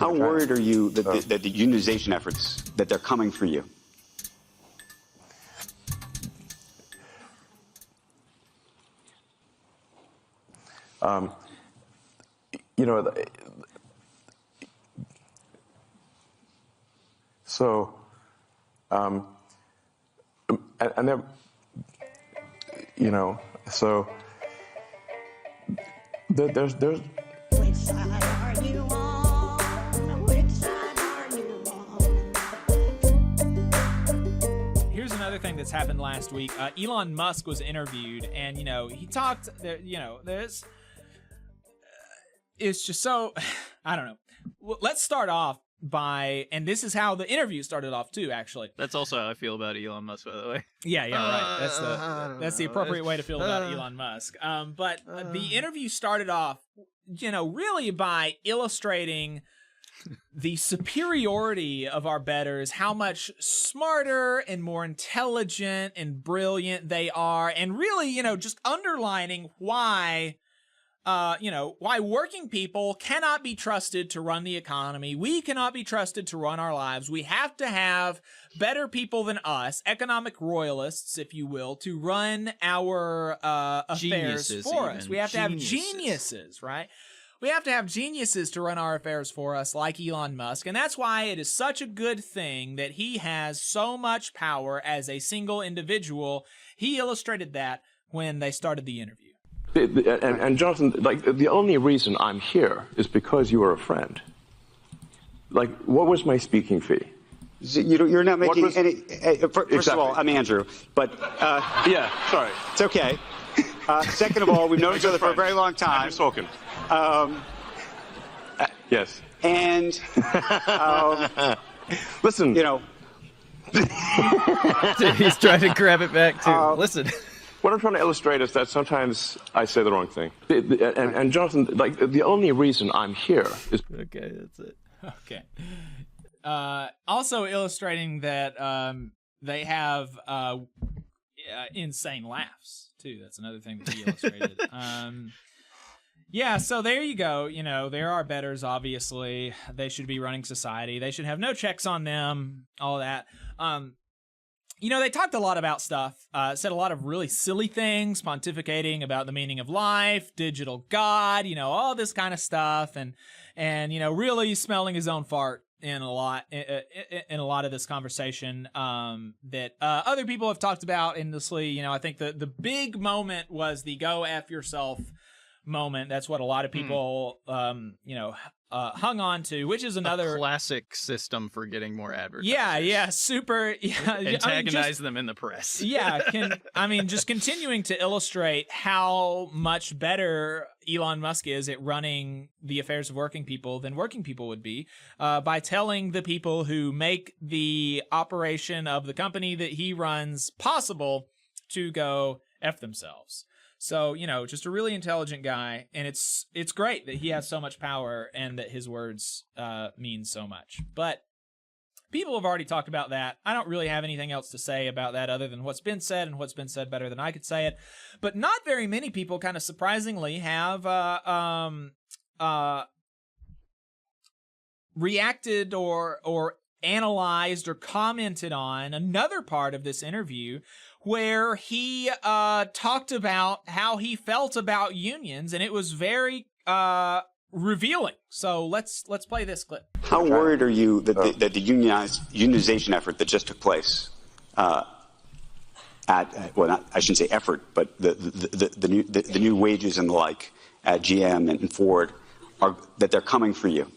How worried are you that the unionization efforts, that they're coming for you? You know, so, and then, you know, so there's. Which side are you on? Which side are you on? Here's another thing that's happened last week. Elon Musk was interviewed, and you know he talked. You know, there's. It's just so, I don't know. Well, let's start off by, and this is how the interview started off too, actually. That's also how I feel about Elon Musk, by the way. Yeah, right. That's the appropriate way to feel about Elon Musk. But the interview started off, you know, really by illustrating the superiority of our betters, how much smarter and more intelligent and brilliant they are, and really, you know, just underlining why you know, why working people cannot be trusted to run the economy. We cannot be trusted to run our lives. We have to have better people than us, economic royalists, if you will, to run our affairs for us. We have to have geniuses, right? We have to have geniuses to run our affairs for us, like Elon Musk. And that's why it is such a good thing that he has so much power as a single individual. He illustrated that when they started the interview. And Jonathan, like, the only reason I'm here is because you are a friend. Like, what was my speaking fee? You're not making any. First of all, I'm Andrew, but yeah, sorry, it's okay. Second of all, we've known each other for a very long time. I've spoken. Yes. And listen, you know, He's trying to grab it back too. Listen. what I'm trying to illustrate is that sometimes I say the wrong thing. And Jonathan, like, the only reason I'm here is... Okay, that's it. Okay. Also illustrating that they have insane laughs, too. That's another thing that he illustrated. Yeah, so there you go. You know, there are betters, obviously. They should be running society. They should have no checks on them, all that. You know, they talked a lot about stuff, said a lot of really silly things, pontificating about the meaning of life, digital God, you know, all this kind of stuff, and you know, really smelling his own fart in a lot of this conversation that other people have talked about endlessly. You know, I think the big moment was the "go F yourself" moment. That's what a lot of people, you know, hung on to, which is another classic system for getting more advertisers. Yeah, super. Yeah, antagonize them in the press. Yeah, just continuing to illustrate how much better Elon Musk is at running the affairs of working people than working people would be, by telling the people who make the operation of the company that he runs possible to go F themselves. So, you know, just a really intelligent guy, and it's great that he has so much power and that his words mean so much. But people have already talked about that. I don't really have anything else to say about that other than what's been said, and what's been said better than I could say it. But not very many people, kind of surprisingly, have reacted or analyzed or commented on another part of this interview where he talked about how he felt about unions, and it was very revealing. So let's play this clip. How worried are you that the unionization effort that just took place I shouldn't say effort, but the new wages and the like at GM and Ford that they're coming for you?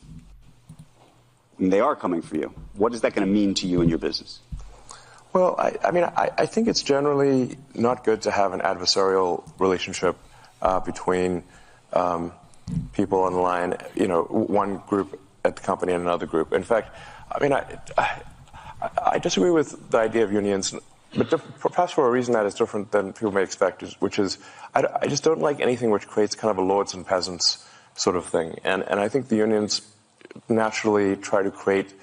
I mean, they are coming for you. What is that going to mean to you and your business? Well, I think it's generally not good to have an adversarial relationship between people on the line, you know, one group at the company and another group. In fact, I disagree with the idea of unions, but perhaps for a reason that is different than people may expect, which is I just don't like anything which creates kind of a lords and peasants sort of thing. And I think the unions naturally try to create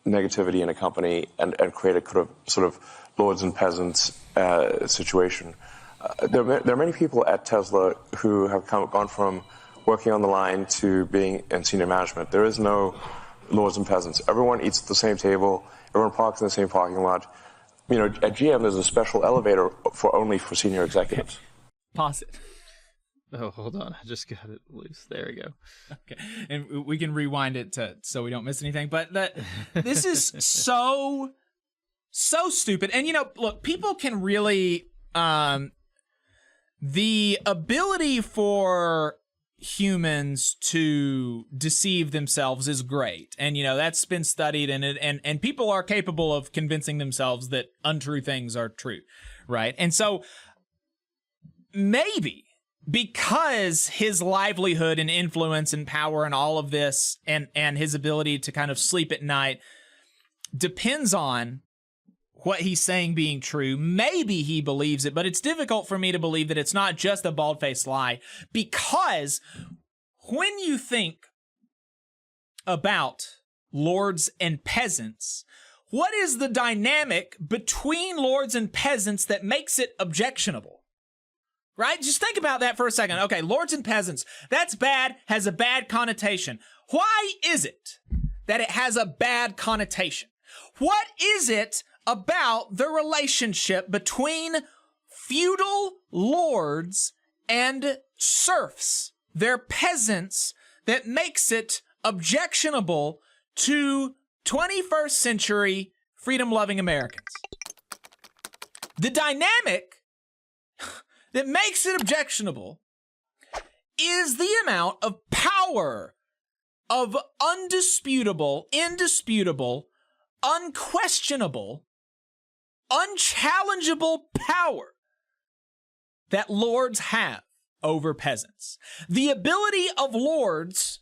negativity in a company and create a sort of lords and peasants situation. There are many people at Tesla who have gone from working on the line to being in senior management. There is no lords and peasants. Everyone eats at the same table. Everyone parks in the same parking lot. You know, at GM, there's a special elevator only for senior executives. Pause it. Oh, hold on. I just got it loose. There we go. Okay. And we can rewind it so we don't miss anything. But this is so stupid. And, you know, look, people can really... the ability for humans to deceive themselves is great. And, you know, that's been studied, and people are capable of convincing themselves that untrue things are true, right? And so maybe because his livelihood and influence and power and all of this and his ability to kind of sleep at night depends on what he's saying being true, maybe he believes it, but it's difficult for me to believe that it's not just a bald-faced lie, because when you think about lords and peasants, what is the dynamic between lords and peasants that makes it objectionable? Right? Just think about that for a second. Okay, lords and peasants, that's bad, has a bad connotation. Why is it that it has a bad connotation? What is it about the relationship between feudal lords and serfs, their peasants, that makes it objectionable to 21st century freedom-loving Americans? The dynamic that makes it objectionable is the amount of power, of indisputable, unquestionable, unchallengeable power that lords have over peasants. The ability of lords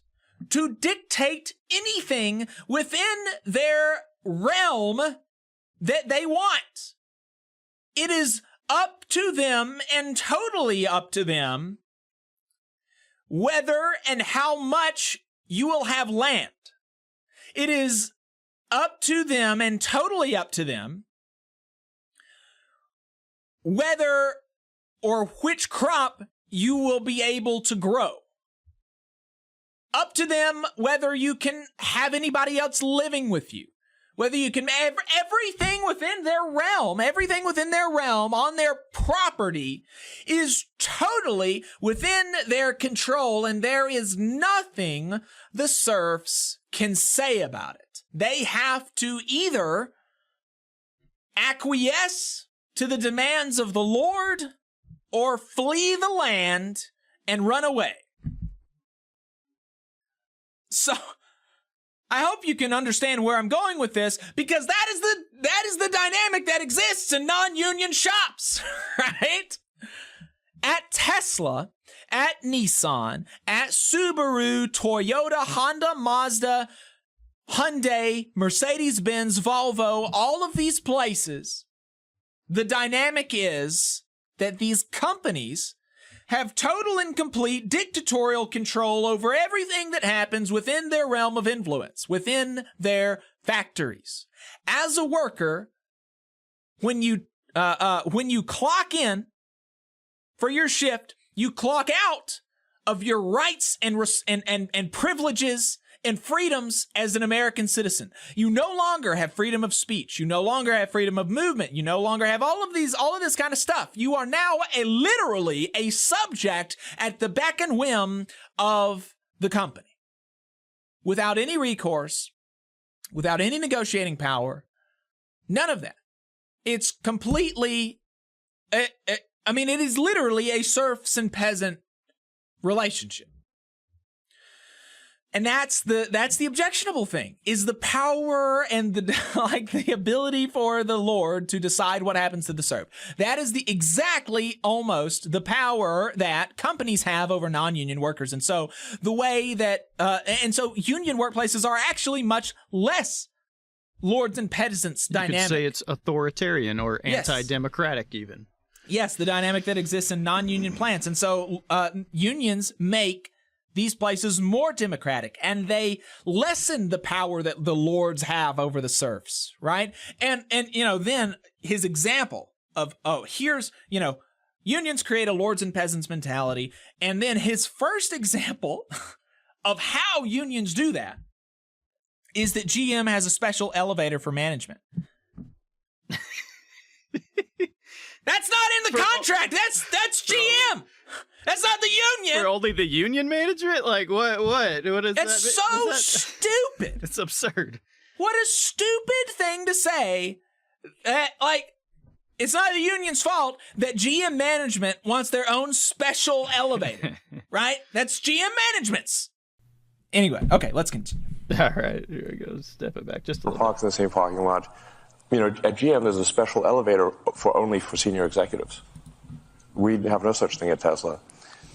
to dictate anything within their realm that they want. It is up to them, and totally up to them, whether and how much you will have land. It is up to them, and totally up to them, whether or which crop you will be able to grow. Up to them whether you can have anybody else living with you. Whether you can, everything within their realm on their property is totally within their control, and there is nothing the serfs can say about it. They have to either acquiesce to the demands of the Lord or flee the land and run away. So I hope you can understand where I'm going with this, because that is the dynamic that exists in non-union shops, right? At Tesla, at Nissan, at Subaru, Toyota, Honda, Mazda, Hyundai, Mercedes-Benz, Volvo, all of these places, the dynamic is that these companies have total and complete dictatorial control over everything that happens within their realm of influence, within their factories. As a worker, when you clock in for your shift, you clock out of your rights and privileges and freedoms as an American citizen. You no longer have freedom of speech. You no longer have freedom of movement. You no longer have all of this kind of stuff. You are now literally a subject at the beck and whim of the company, without any recourse, without any negotiating power, none of that. It's completely, it is literally a serfs and peasant relationship. And that's the objectionable thing, is the power and the ability for the Lord to decide what happens to the serf. That is exactly almost the power that companies have over non-union workers. And so the way that, so union workplaces are actually much less lords and peasants dynamic. You could say it's authoritarian or anti-democratic even. Yes, the dynamic that exists in non-union plants. And so unions make these places more democratic, and they lessen the power that the lords have over the serfs, right? And then his example of, here's, unions create a lords and peasants mentality. And then his first example of how unions do that is that GM has a special elevator for management. That's not in the contract. That's GM. That's not the union. For only the union management? Like, what is that? It's so stupid. It's absurd. What a stupid thing to say. Like, it's not the union's fault that GM management wants their own special elevator, right? That's GM management's. Anyway, okay, let's continue. All right, here we go. Step it back just a little. Parks in the same parking lot. You know, at GM, there's a special elevator only for senior executives. We have no such thing at Tesla.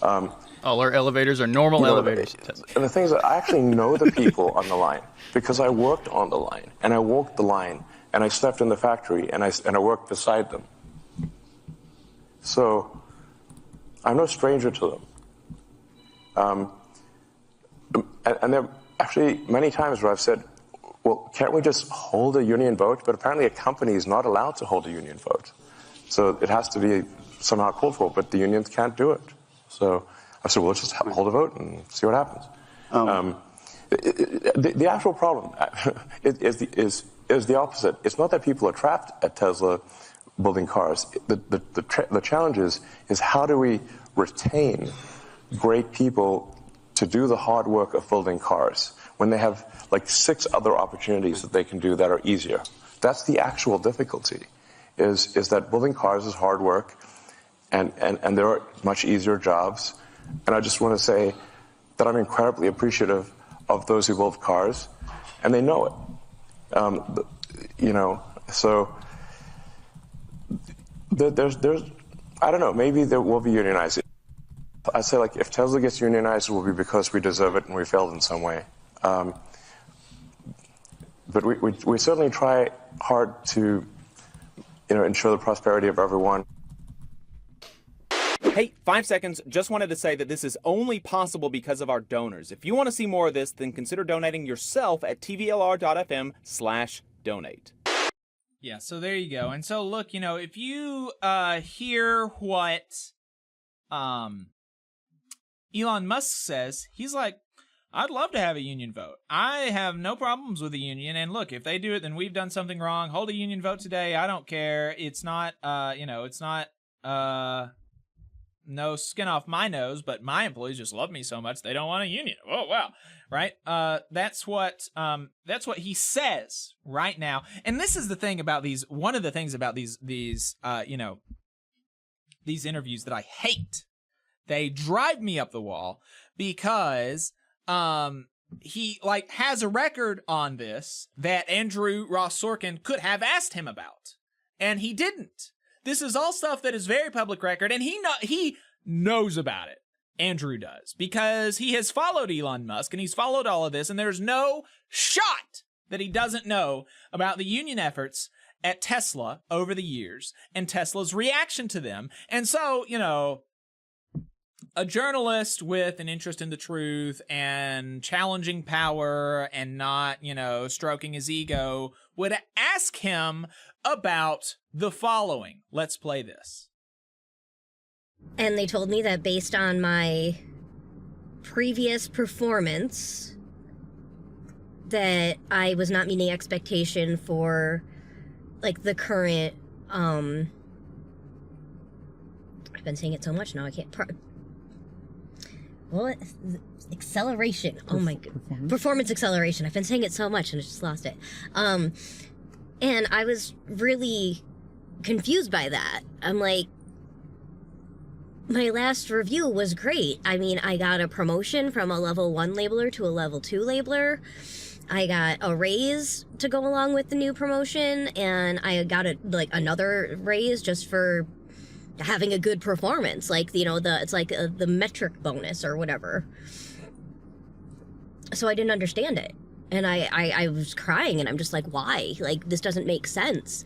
All our elevators are normal elevators. And the thing is that I actually know the people on the line because I worked on the line, and I walked the line, and I slept in the factory, and I worked beside them. So I'm no stranger to them. And there are actually many times where I've said, well, can't we just hold a union vote? But apparently a company is not allowed to hold a union vote. So it has to be somehow called for, but the unions can't do it. So I said, well, let's just hold a vote and see what happens. The actual problem is the opposite. It's not that people are trapped at Tesla building cars. The challenge is how do we retain great people to do the hard work of building cars when they have like 6 other opportunities that they can do that are easier. That's the actual difficulty, is that building cars is hard work and there are much easier jobs. And I just want to say that I'm incredibly appreciative of those who build cars, and they know it. You know, so there's I don't know, maybe there will be unionized. I say, like, if Tesla gets unionized, it will be because we deserve it and we failed in some way. But we certainly try hard to, you know, ensure the prosperity of everyone. Hey, 5 seconds. Just wanted to say that this is only possible because of our donors. If you want to see more of this, then consider donating yourself at tvlr.fm/donate. Yeah, so there you go. And so, look, you know, if you hear what Elon Musk says, he's like, I'd love to have a union vote. I have no problems with a union. And look, if they do it, then we've done something wrong. Hold a union vote today. I don't care. It's not, you know, it's not, no skin off my nose, but my employees just love me so much they don't want a union. Oh, wow. Right? That's what he says right now. And this is the thing about these, one of the things about these, you know, these interviews that I hate. They drive me up the wall because he like has a record on this that Andrew Ross Sorkin could have asked him about, and he didn't. This is all stuff that is very public record, and he knows about it. Andrew does, because he has followed Elon Musk and he's followed all of this, and there's no shot that he doesn't know about the union efforts at Tesla over the years and Tesla's reaction to them. And so, you know, a journalist with an interest in the truth and challenging power and not, you know, stroking his ego would ask him about the following. Let's play this. And they told me that based on my previous performance, that I was not meeting expectation for, like, the current, I've been saying it so much now I can't... acceleration. Oh my god. Performance acceleration. I've been saying it so much and I just lost it. And I was really confused by that. I'm like, my last review was great. I mean, I got a promotion from a level 1 labeler to a level 2 labeler. I got a raise to go along with the new promotion, and I got another raise just for having a good performance, like, you know, it's like the metric bonus or whatever. So I didn't understand it, and I was crying, and I'm just like, why? Like, this doesn't make sense.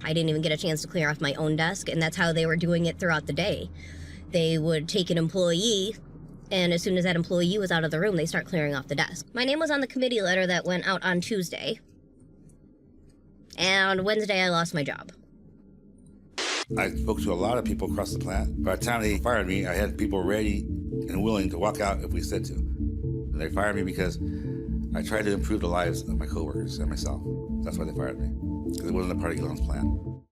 I didn't even get a chance to clear off my own desk, and that's how they were doing it throughout the day. They would take an employee, and as soon as that employee was out of the room, they start clearing off the desk. My name was on the committee letter that went out on Tuesday, and Wednesday I lost my job. I spoke to a lot of people across the plant. By the time they fired me, I had people ready and willing to walk out if we said to. And they fired me because I tried to improve the lives of my coworkers and myself. That's why they fired me, because it wasn't a part of Elon's plan.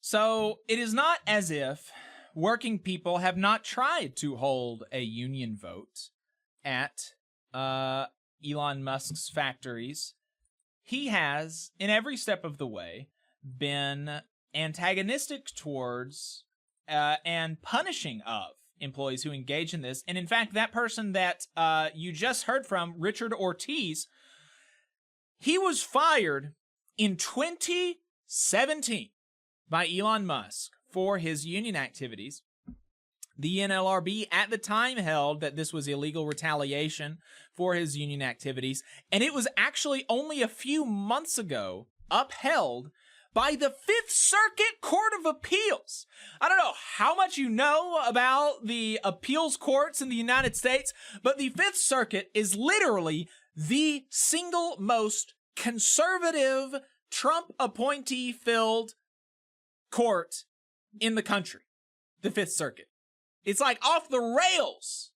So it is not as if working people have not tried to hold a union vote at Elon Musk's factories. He has, in every step of the way, been antagonistic towards and punishing of employees who engage in this. And in fact, that person that you just heard from, Richard Ortiz, he was fired in 2017 by Elon Musk for his union activities. The NLRB at the time held that this was illegal retaliation for his union activities, and it was actually only a few months ago upheld by the Fifth Circuit Court of Appeals. I don't know how much you know about the appeals courts in the United States, but the Fifth Circuit is literally the single most conservative, Trump appointee-filled court in the country. The Fifth Circuit. It's like off the rails.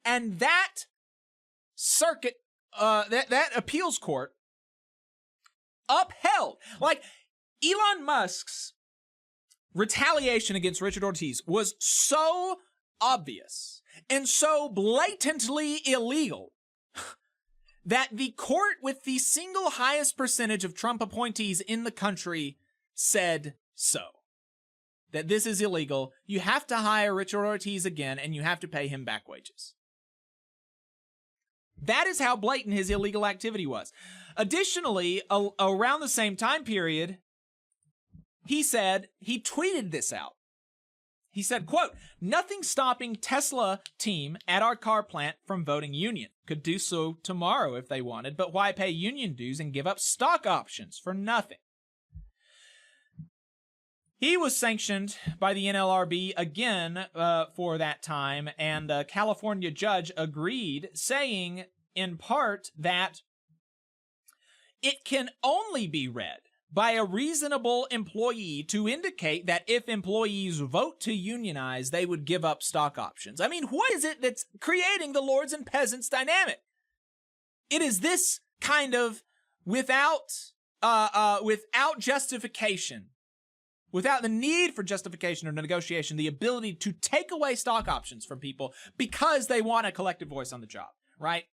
And that circuit, that appeals court upheld, like, Elon Musk's retaliation against Richard Ortiz was so obvious and so blatantly illegal that the court with the single highest percentage of Trump appointees in the country said so. That this is illegal. You have to hire Richard Ortiz again, and you have to pay him back wages. That is how blatant his illegal activity was. Additionally, around the same time period, he tweeted this out. He said, quote, "Nothing stopping Tesla team at our car plant from voting union. Could do so tomorrow if they wanted, but why pay union dues and give up stock options for nothing?" He was sanctioned by the NLRB again for that time, and a California judge agreed, saying in part that it can only be read by a reasonable employee to indicate that if employees vote to unionize, they would give up stock options. I mean, what is it that's creating the lords and peasants dynamic? It is this kind of without justification, without the need for justification or negotiation, the ability to take away stock options from people because they want a collective voice on the job, right?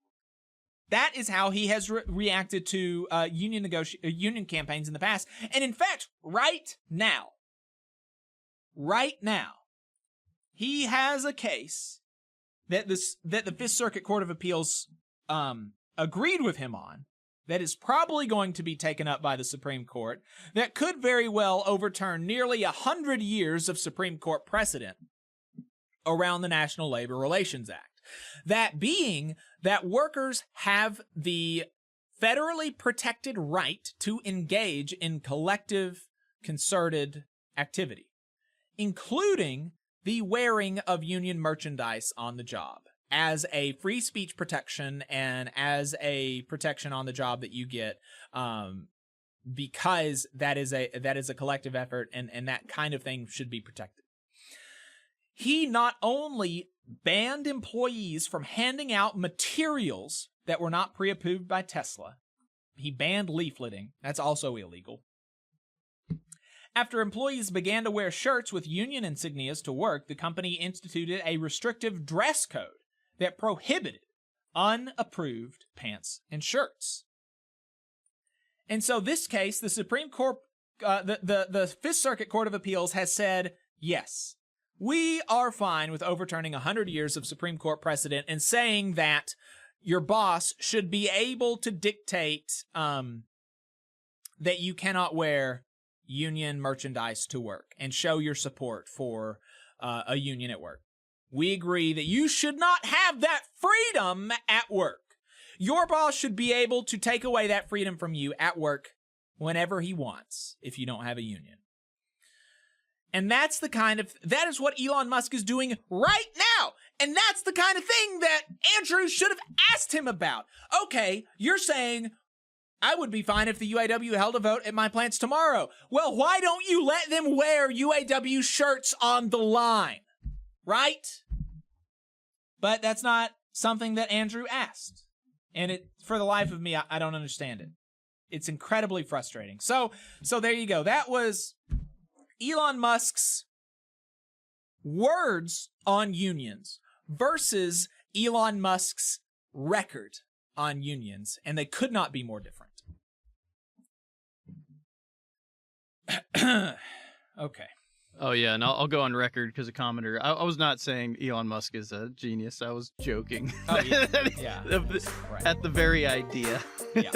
That is how he has reacted to union campaigns in the past. And in fact, right now, he has a case that the Fifth Circuit Court of Appeals agreed with him on, that is probably going to be taken up by the Supreme Court, that could very well overturn nearly 100 years of Supreme Court precedent around the National Labor Relations Act. That being that workers have the federally protected right to engage in collective, concerted activity, including the wearing of union merchandise on the job, as a free speech protection and as a protection on the job that you get, because that is a collective effort, and that kind of thing should be protected. He not only banned employees from handing out materials that were not pre-approved by Tesla, he banned leafleting. That's also illegal. After employees began to wear shirts with union insignias to work, the company instituted a restrictive dress code that prohibited unapproved pants and shirts. And so this case, the Supreme Court, the Fifth Circuit Court of Appeals has said, yes, we are fine with overturning 100 years of Supreme Court precedent and saying that your boss should be able to dictate that you cannot wear union merchandise to work and show your support for a union at work. We agree that you should not have that freedom at work. Your boss should be able to take away that freedom from you at work whenever he wants if you don't have a union. And that is what Elon Musk is doing right now. And that's the kind of thing that Andrew should have asked him about. Okay, you're saying, I would be fine if the UAW held a vote at my plants tomorrow. Well, why don't you let them wear UAW shirts on the line? Right? But that's not something that Andrew asked. And for the life of me, I don't understand it. It's incredibly frustrating. So there you go. That was Elon Musk's words on unions versus Elon Musk's record on unions, and they could not be more different. Okay. Oh yeah, and I'll go on record because a commenter. I was not saying Elon Musk is a genius. I was joking. Oh yeah, yeah. Right. At the very idea. Yeah.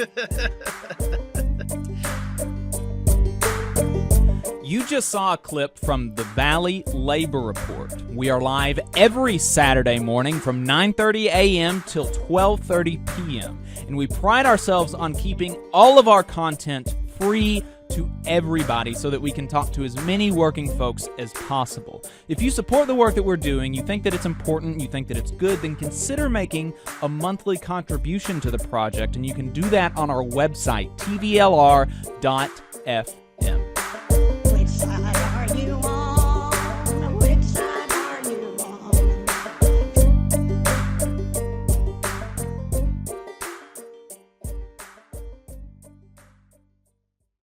You just saw a clip from the Valley Labor Report. We are live every Saturday morning from 9:30 a.m. till 12:30 p.m. And we pride ourselves on keeping all of our content free to everybody so that we can talk to as many working folks as possible. If you support the work that we're doing, you think that it's important, you think that it's good, then consider making a monthly contribution to the project, and you can do that on our website, tvlr.fm.